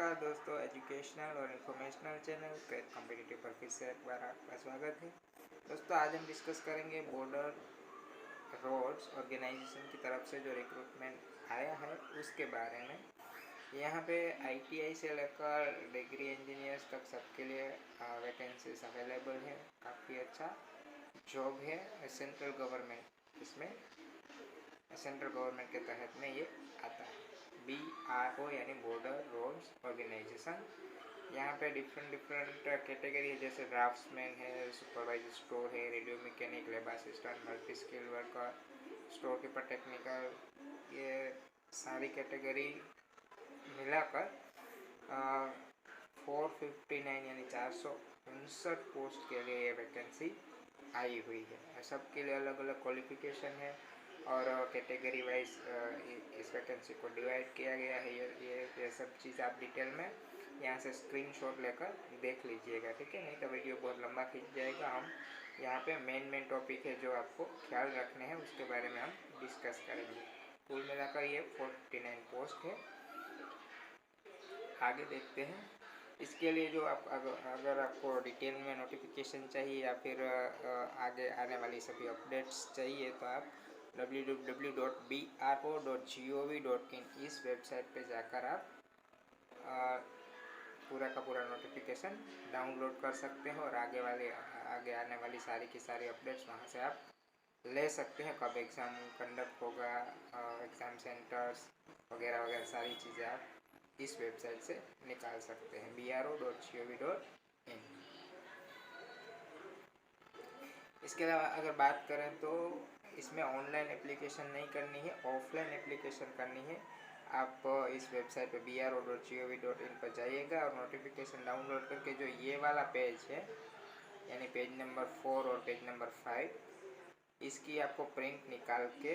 नमस्कार दोस्तों, एजुकेशनल और इन्फॉर्मेशनल चैनल क्रेक कॉम्पिटिटिव पर फिर से एक बार आपका स्वागत है। दोस्तों, आज हम डिस्कस करेंगे बॉर्डर रोड्स ऑर्गेनाइजेशन की तरफ से जो रिक्रूटमेंट आया है उसके बारे में। यहाँ पे आईटीआई से लेकर डिग्री इंजीनियर्स तक सबके लिए वैकेंसीज अवेलेबल है। काफ़ी अच्छा जॉब है। सेंट्रल गवर्नमेंट इसमें सेंट्रल गवर्नमेंट के तहत में ये आता है। BRO यानी बॉर्डर रोड्स ऑर्गेनाइजेशन। यहाँ पे डिफरेंट कैटेगरी है, जैसे ड्राफ्ट्समैन है, सुपरवाइजर स्टोर है, radio mechanic, labour assistant, multi skill worker, store keeper, technical, ये सारी कैटेगरी मिलाकर 459 यानी 459 पोस्ट के लिए ये वैकेंसी आई हुई है। सबके लिए अलग अलग क्वालिफिकेशन है और कैटेगरी वाइज इस वैकेंसी को डिवाइड किया गया है। ये सब चीज़ आप डिटेल में यहाँ से स्क्रीनशॉट लेकर देख लीजिएगा, ठीक है। नहीं तो वीडियो बहुत लंबा खींच जाएगा। हम यहाँ पे मेन टॉपिक है जो आपको ख्याल रखने हैं उसके बारे में हम डिस्कस करेंगे। कुल मिलाकर ये 49 पोस्ट है। आगे देखते हैं। इसके लिए जो आप अगर आपको डिटेल में नोटिफिकेशन चाहिए या फिर आगे आने वाली सभी अपडेट्स चाहिए तो आप www.bro.gov.in इस वेबसाइट पे जाकर आप पूरा का पूरा नोटिफिकेशन डाउनलोड कर सकते हैं और आगे आने वाली सारी की सारी अपडेट्स वहाँ से आप ले सकते हैं। कब एग्ज़ाम कंडक्ट होगा, एग्ज़ाम सेंटर्स वगैरह वगैरह सारी चीज़ें आप इस वेबसाइट से निकाल सकते हैं, bro.gov.in। इसके अलावा अगर बात करें तो इसमें ऑनलाइन एप्लीकेशन नहीं करनी है, ऑफलाइन एप्लीकेशन करनी है। आप इस वेबसाइट पे bro.gov.in पर जाइएगा और नोटिफिकेशन डाउनलोड करके जो ये वाला पेज है यानी पेज नंबर 4 और पेज नंबर 5, इसकी आपको प्रिंट निकाल के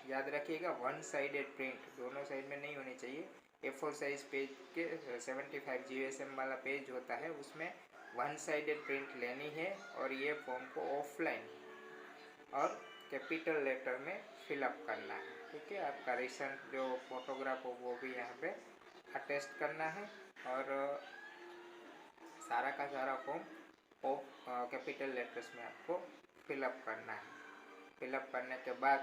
याद रखिएगा, वन साइडेड प्रिंट, दोनों साइड में नहीं होनी चाहिए। A4 साइज पेज के 75 GSM वाला पेज होता है, उसमें वन साइडेड प्रिंट लेनी है और ये फॉर्म को ऑफलाइन और कैपिटल लेटर में फिलअप करना है, ठीक है। आपका रिसेंट जो फोटोग्राफ हो वो भी यहाँ पे अटेस्ट करना है और सारा का सारा फॉर्म कैपिटल लेटर्स में आपको फिलअप करना है। फिलअप करने के बाद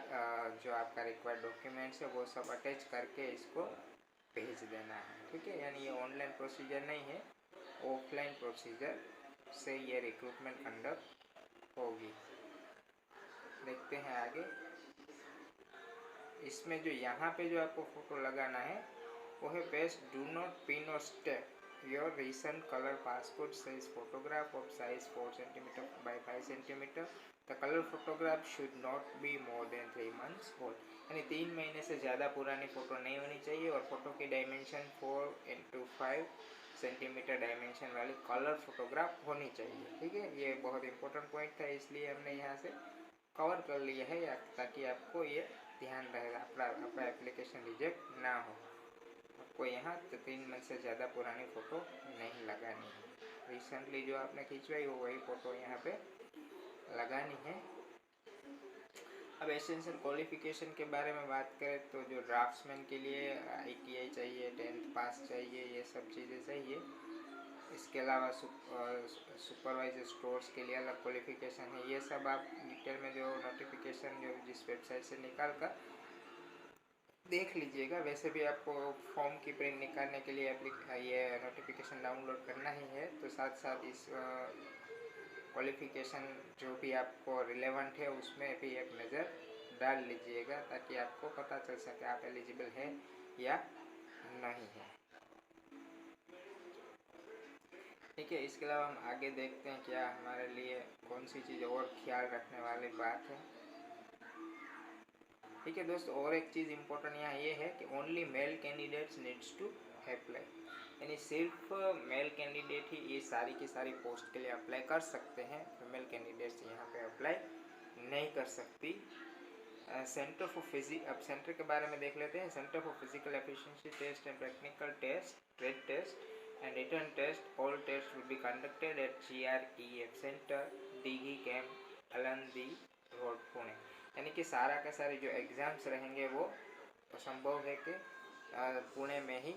जो आपका रिक्वायर्ड डॉक्यूमेंट्स है वो सब अटैच करके इसको भेज देना है, ठीक है। यानी ये ऑनलाइन प्रोसीजर नहीं है, ऑफलाइन प्रोसीजर से ये रिक्रूटमेंट कंडक्ट होगी। देखते हैं आगे। इसमें जो यहाँ पे जो आपको फोटो लगाना है वो है पेस्ट डू नॉट पिन और step your recent colour passport size photograph of size 4 cm by 5 cm। The colour photograph should not be more than 3 months old. यानी 3 महीने से ज़्यादा पुरानी फ़ोटो नहीं होनी चाहिए और फोटो की डायमेंशन 4x5 cm डायमेंशन वाली कलर फोटोग्राफ होनी चाहिए, ठीक है। ये बहुत इंपॉर्टेंट पॉइंट था, इसलिए हमने यहाँ से कवर कर लिया है ताकि आपको ये ध्यान रहेगा, अपना एप्लीकेशन रिजेक्ट ना हो। आपको यहाँ 3 मंथ से ज़्यादा पुरानी फ़ोटो नहीं लगानी है। रिसेंटली जो आपने खिंचवाई हो वही फ़ोटो यहाँ पे लगानी है। अब एसेंशियल क्वालिफिकेशन के बारे में बात करें तो जो ड्राफ्ट्समैन के लिए ITI चाहिए, 10th पास चाहिए, ये सब चीज़ें चाहिए। इसके अलावा सुपरवाइजर स्टोर्स के लिए अलग क्वालिफिकेशन है। ये सब आप डिटेल में जो नोटिफिकेशन जो जिस वेबसाइट से निकाल कर देख लीजिएगा। वैसे भी आपको फॉर्म की प्रिंट निकालने के लिए ये नोटिफिकेशन डाउनलोड करना ही है, तो साथ साथ इस क्वालिफिकेशन जो भी आपको रिलेवेंट है उसमें भी एक नज़र डाल लीजिएगा ताकि आपको पता चल सके आप एलिजिबल है या नहीं है, ठीक है। इसके अलावा हम आगे देखते हैं क्या हमारे लिए कौन सी चीज़ और ख्याल रखने वाली बात है, ठीक है दोस्तों। और एक चीज़ इम्पोर्टेंट यहाँ ये है कि only male candidates needs to apply, यानी सिर्फ मेल कैंडिडेट ही ये सारी की सारी पोस्ट के लिए अप्लाई कर सकते हैं। फीमेल कैंडिडेट्स यहाँ पे अप्लाई नहीं कर सकती। सेंटर फॉर अब सेंटर के बारे में देख लेते हैं। Centre for physical efficiency test and technical test, trade test and return test, all test will be conducted at GREF centre, Dighi camp, Alandi road, Pune. यानी कि सारा का सारे जो एग्ज़ाम्स रहेंगे वो संभव है कि पुणे में ही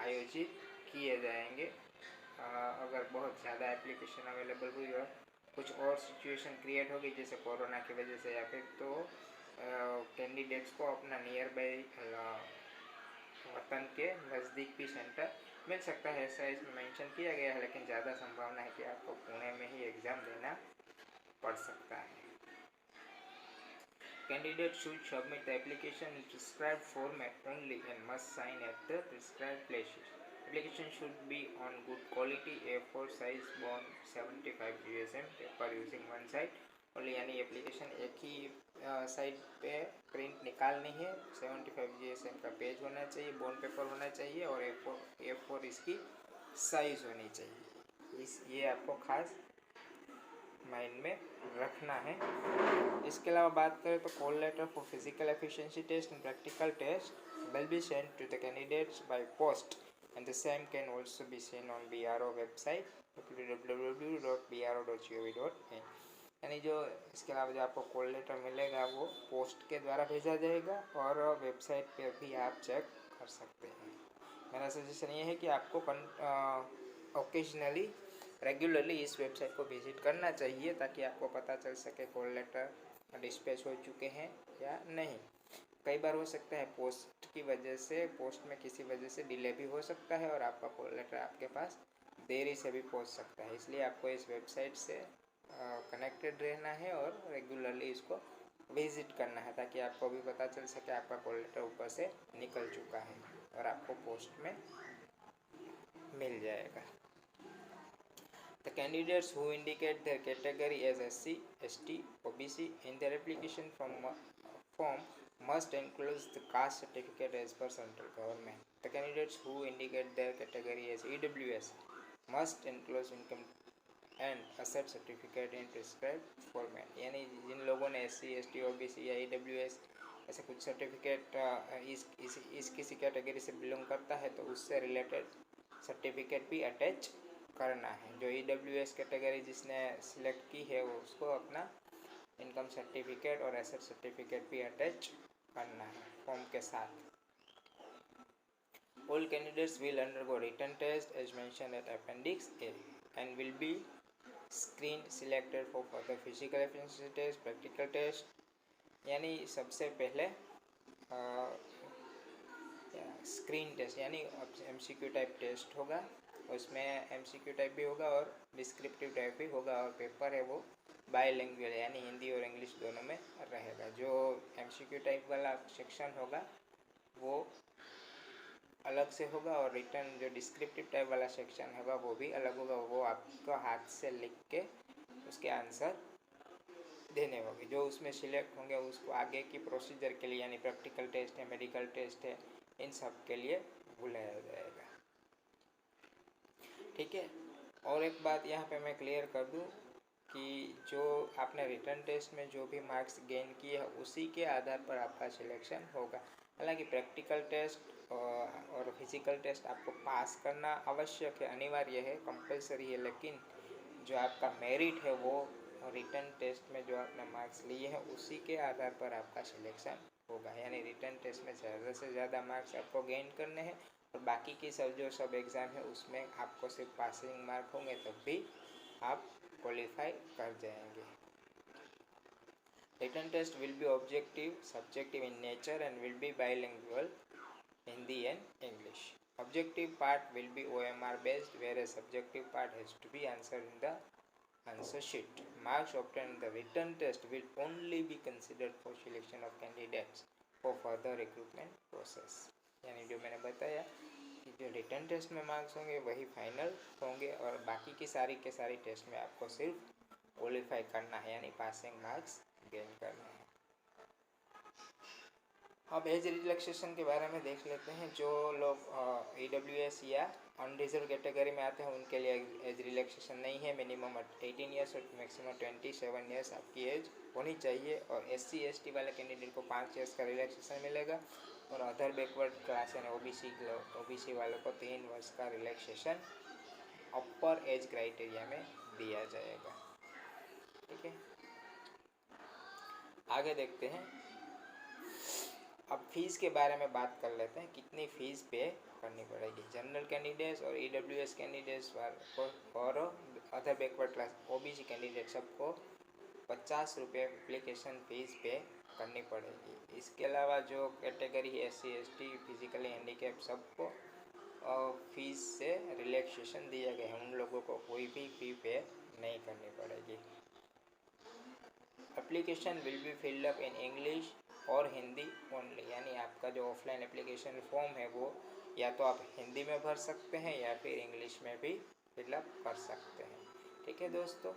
आयोजित किए जाएंगे। अगर बहुत ज़्यादा एप्लीकेशन अवेलेबल हुई और कुछ और सिचुएशन क्रिएट होगी जैसे कोरोना की वजह से, या फिर तो कैंडिडेट्स को अपना नियर बाई वतन के नज़दीक भी सेंटर मिल सकता है, ऐसा इसमें मेंशन किया गया है। लेकिन ज़्यादा संभावना है कि आपको पुणे में ही एग्ज़ाम देना पड़ सकता है। Candidate should submit the application in prescribed format only and must sign at the prescribed places. Application should be on good quality A4 size bond 75 GSM paper using one side only, यानी application एक ही side पे print निकालनी है। 75 GSM का page होना चाहिए, bond paper होना चाहिए और A4 इसकी साइज होनी चाहिए। ये आपको खास माइंड में रखना है। इसके अलावा बात करें तो call letter for physical efficiency test and practical test will be sent to the candidates by post and the same can also be seen on BRO website www.bro.gov.in। यानी जो इसके अलावा जो आपको कॉल लेटर मिलेगा वो पोस्ट के द्वारा भेजा जाएगा और वेबसाइट पे भी आप चेक कर सकते हैं। मेरा सजेशन ये है कि आपको ओकेजनली रेगुलरली इस वेबसाइट को विजिट करना चाहिए ताकि आपको पता चल सके कॉल लेटर डिस्पैच हो चुके हैं या नहीं। कई बार हो सकता है पोस्ट की वजह से, पोस्ट में किसी वजह से डिले भी हो सकता है और आपका कॉल लेटर आपके पास देरी से भी पहुंच सकता है। इसलिए आपको इस वेबसाइट से कनेक्टेड रहना है और रेगुलरली इसको विजिट करना है ताकि आपको भी पता चल सके आपका कॉल लेटर ऊपर से निकल चुका है और आपको पोस्ट में मिल जाएगा। The candidates who indicate their category as SC, ST, OBC in their application form must enclose the caste certificate as per central government. The candidates who indicate their category as EWS must enclose income and asset certificate in prescribed format। यानी जिन लोगों ने SC, ST, OBC या EWS ऐसे कुछ certificate इस किसी category से belong करता है तो उससे रिलेटेड सर्टिफिकेट भी अटैच करना है। जो EWS कैटेगरी जिसने सिलेक्ट की है वो उसको अपना इनकम सर्टिफिकेट और एसेट सर्टिफिकेट भी अटैच करना है फॉर्म के साथ। All candidates will undergo written test as mentioned at Appendix A and will be screened selected for further physical efficiency test, practical test। यानी सबसे पहले स्क्रीन टेस्ट यानी MCQ टाइप टेस्ट होगा, उसमें MCQ टाइप भी होगा और डिस्क्रिप्टिव टाइप भी होगा और पेपर है वो बायलैंग्वेज यानी हिंदी और इंग्लिश दोनों में रहेगा। जो MCQ टाइप वाला सेक्शन होगा वो अलग से होगा और रिटर्न जो डिस्क्रिप्टिव टाइप वाला सेक्शन होगा वो भी अलग होगा। वो आपको हाथ से लिख के उसके आंसर देने होंगे। जो उसमें सिलेक्ट होंगे उसको आगे की प्रोसीजर के लिए यानी प्रैक्टिकल टेस्ट है, मेडिकल टेस्ट है, इन सब के लिए बुलाया जाएगा। ठीक है। और एक बात यहाँ पे मैं क्लियर कर दूँ कि जो आपने रिटर्न टेस्ट में जो भी मार्क्स गेन किए हैं उसी के आधार पर आपका सिलेक्शन होगा। हालांकि प्रैक्टिकल टेस्ट और फिजिकल टेस्ट आपको पास करना आवश्यक है, अनिवार्य है, कंपलसरी है, लेकिन जो आपका मेरिट है वो रिटर्न टेस्ट में जो आपने मार्क्स लिए हैं उसी के आधार पर आपका सिलेक्शन होगा। यानी रिटर्न टेस्ट में ज़्यादा से ज़्यादा मार्क्स आपको गेन करने हैं और बाकी की सब एग्ज़ाम है उसमें आपको सिर्फ पासिंग मार्क होंगे तब भी आप क्वालिफाई कर जाएंगे। Written test will be objective subjective in nature and will be bilingual Hindi and English. Objective part will be OMR based whereas subjective part has to be answered in the answer sheet. Marks obtained in the written test will only be considered for selection of candidates for further recruitment process। यानी जो मैंने बताया कि जो written test में marks होंगे वही final होंगे और बाकी की सारी के सारी टेस्ट में आपको सिर्फ क्वालिफाई करना है यानी पासिंग मार्क्स गेन करना है। अब एज रिलैक्सेशन के बारे में देख लेते हैं। जो लोग EWS या अनरिजर्व कैटेगरी में आते हैं उनके लिए एज रिलैक्सेशन नहीं है। मिनिमम 18 ईयर्स और मैक्सिमम 27 ईयर्स आपकी एज होनी चाहिए और SC ST वाले कैंडिडेट को 5 ईयर्स का रिलैक्सेशन मिलेगा और अदर बैकवर्ड क्लास यानी OBC वालों को 3 वर्ष का रिलैक्सेशन अपर एज क्राइटेरिया में दिया जाएगा। ठीक है, आगे देखते हैं। अब फीस के बारे में बात कर लेते हैं, कितनी फ़ीस पे करनी पड़ेगी। जनरल कैंडिडेट्स और EWS कैंडिडेट्स और other backward class OBC candidate सबको 50 रुपये एप्लीकेशन फ़ीस पे करनी पड़ेगी। इसके अलावा जो category SC ST physically handicap सबको फीस से रिलैक्सेशन दिया गया है, उन लोगों को कोई भी फ़ी पे नहीं करनी पड़ेगी। Application will be filled up in English और हिंदी ओनली, यानी आपका जो ऑफलाइन एप्लीकेशन फॉर्म है वो या तो आप हिंदी में भर सकते हैं या फिर इंग्लिश में भी फिलअप कर सकते हैं। ठीक है दोस्तों,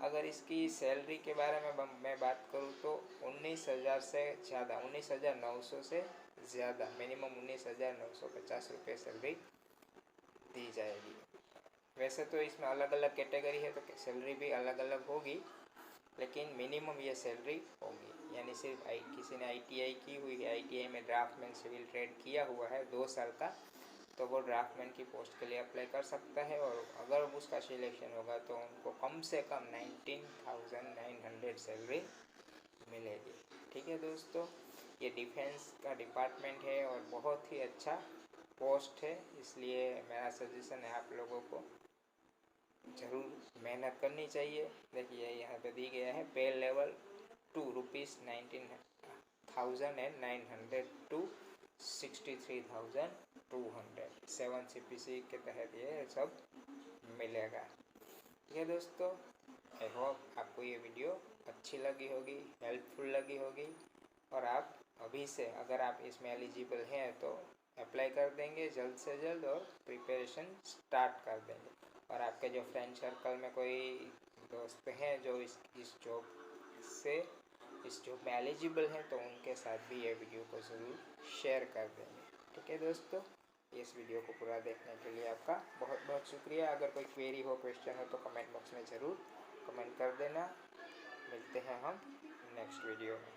अगर इसकी सैलरी के बारे में मैं बात करूँ तो 19,000 से ज़्यादा, 19,900 से ज़्यादा, मिनिमम 19,950 रुपये सैलरी दी जाएगी। वैसे तो इसमें अलग अलग कैटेगरी है तो सैलरी भी अलग अलग होगी, लेकिन मिनिमम ये सैलरी होगी। यानी सिर्फ किसी ने ITI की हुई है, ITI में ड्राफ्टमैन सिविल ट्रेड किया हुआ है 2 साल का, तो वो ड्राफ्टमैन की पोस्ट के लिए अप्लाई कर सकता है, और अगर उसका सिलेक्शन होगा तो उनको कम से कम 19,900 सैलरी मिलेगी। ठीक है दोस्तों, ये डिफेंस का डिपार्टमेंट है और बहुत ही अच्छा पोस्ट है, इसलिए मेरा सजेशन है आप लोगों को ज़रूर मेहनत करनी चाहिए। देखिए यहाँ पे दी गया है पे लेवल 2 ₹19,900 टू 63,200, 7 CPC के तहत ये सब मिलेगा। ठीक है दोस्तों, आई होप आपको ये वीडियो अच्छी लगी होगी, हेल्पफुल लगी होगी, और आप अभी से अगर आप इसमें एलिजिबल हैं तो अप्लाई कर देंगे जल्द से जल्द और प्रिपरेशन स्टार्ट कर देंगे। और आपके जो फ्रेंड सर्कल में कोई दोस्त हैं जो इस जॉब में एलिजिबल हैं तो उनके साथ भी ये वीडियो को ज़रूर शेयर कर देंगे। ठीक है दोस्तों, इस वीडियो को पूरा देखने के लिए आपका बहुत बहुत शुक्रिया। अगर कोई क्वेरी हो, क्वेश्चन हो तो कमेंट बॉक्स में ज़रूर कमेंट कर देना। मिलते हैं हम नेक्स्ट वीडियो में।